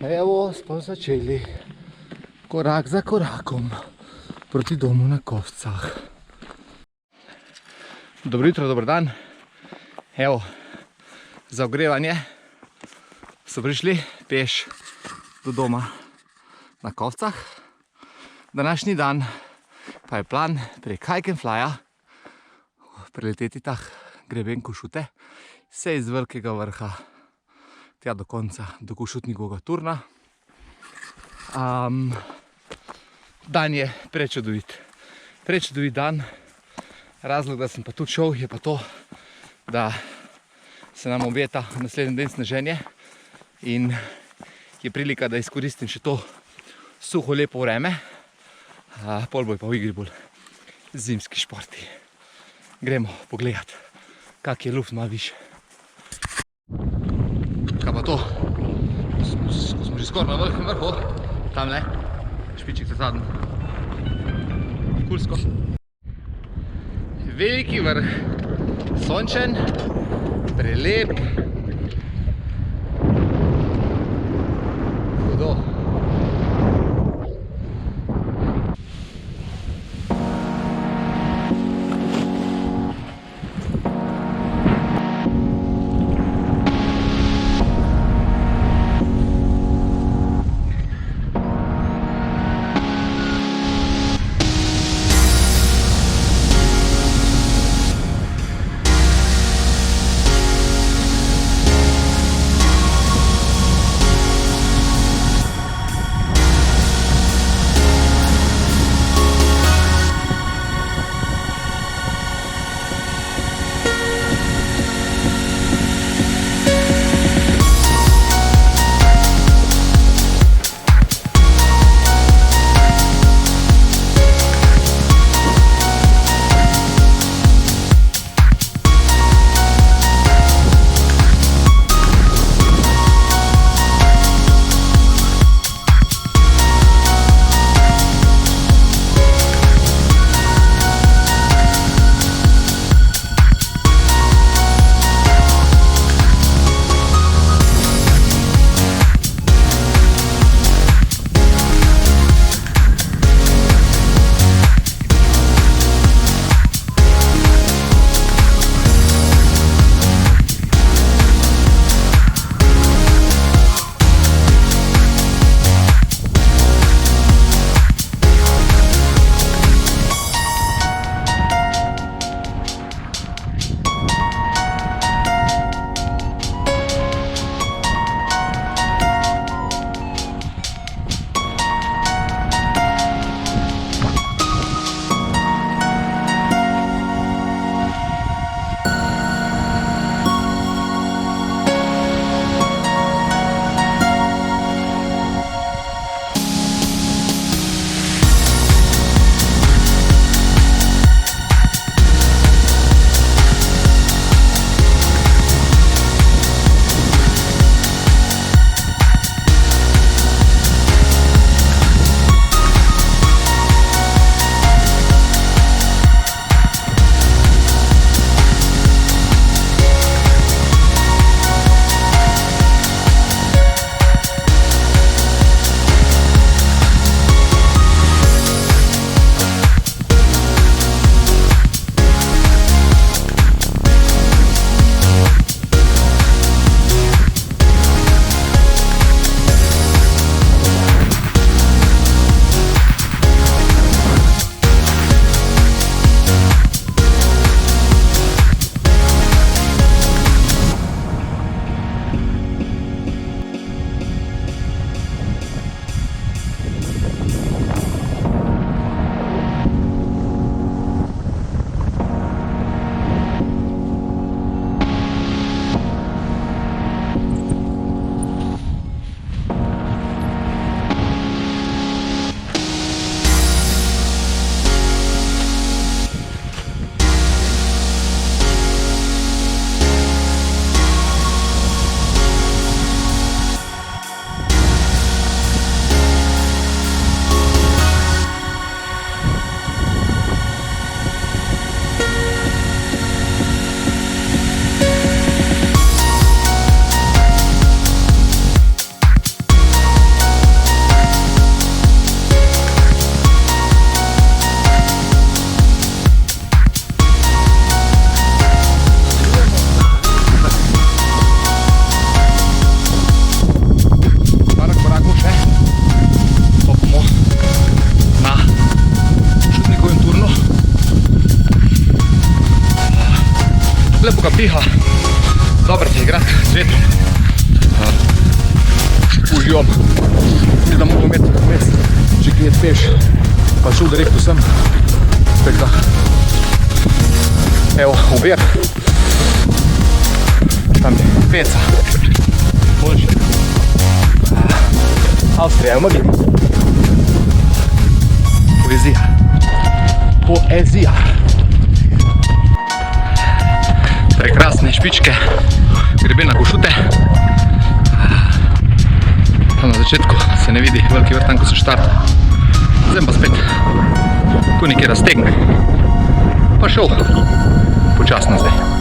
Evo, smo začeli korak za korakom proti domu na Kovcah. Dobro jutro, dober dan. Evo, za ogrevanje so prišli peš do doma na Kovcah. Današnji dan pa je plan prek Hike and Flyja preleteti ta greben Košute, vse iz Velikega Vrha tja do konca, do Košutnikovega turna. Dan je prečudovit. Prečudovit dan. Razlog, da sem pa tudi šel, je pa to, da se nam obeta naslednji dan sneženje in je prilika, da izkoristim še to suho, lepo vreme. Pol bo pa v igri bolj zimski športi. Gremo pogledat, kak je luft malo više. Kaj pa to? Ko smo že skoraj na Velikem Vrhu, tamle, špičik za zadnji. Kulsko. Veliki vrh, sončen, prelep. Hudo. ga piha. Dobro se je igrati z vetrom. Uživam. Mislim, da mogo imeti vmes, če kjet peš, pa šel direkt vsem. Tako da. Evo, objer. Tam je peca. Boljši. Avstrija je v magli. Poezija. Poezija. Prekrasne špičke, grebena Košute. Tam na začetku se ne vidi veliki vrtan, ko se štarta. Zdaj pa spet tu nekje raztegne. Pa šel počasno zdaj.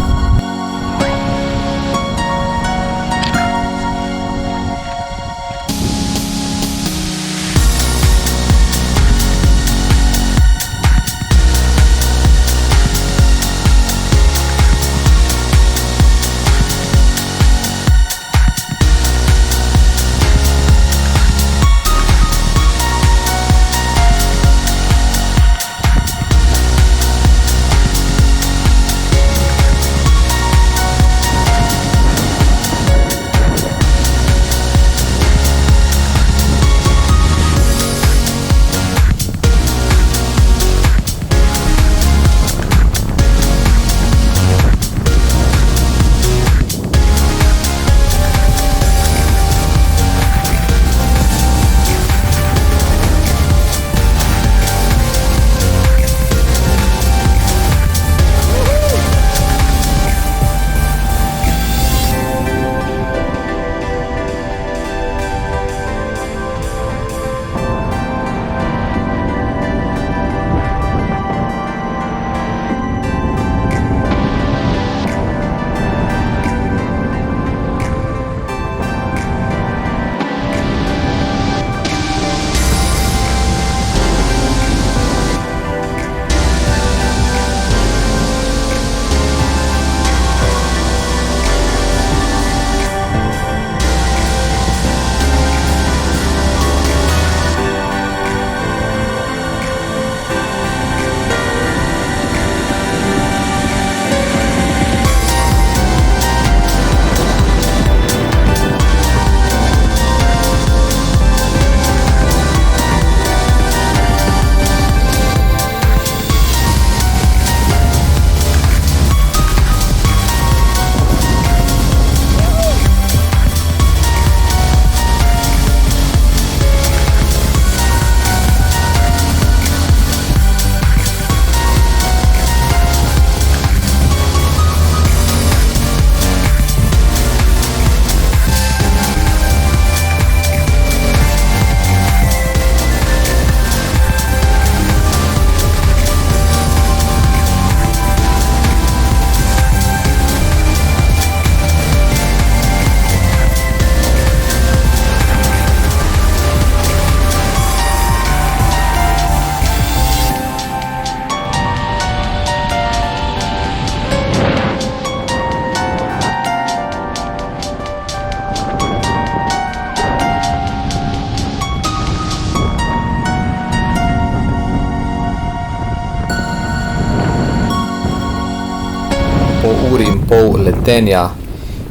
Po uri in pol letenja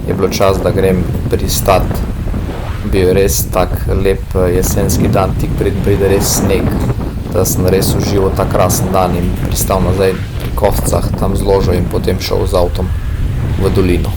je bilo čas, da grem pristat. Bil je res tak lep jesenski dan, tik pride res sneg, da sem res užival ta krasen dan in pristal nazaj pri Kovcah, tam zložil in potem šel z avtom v dolino.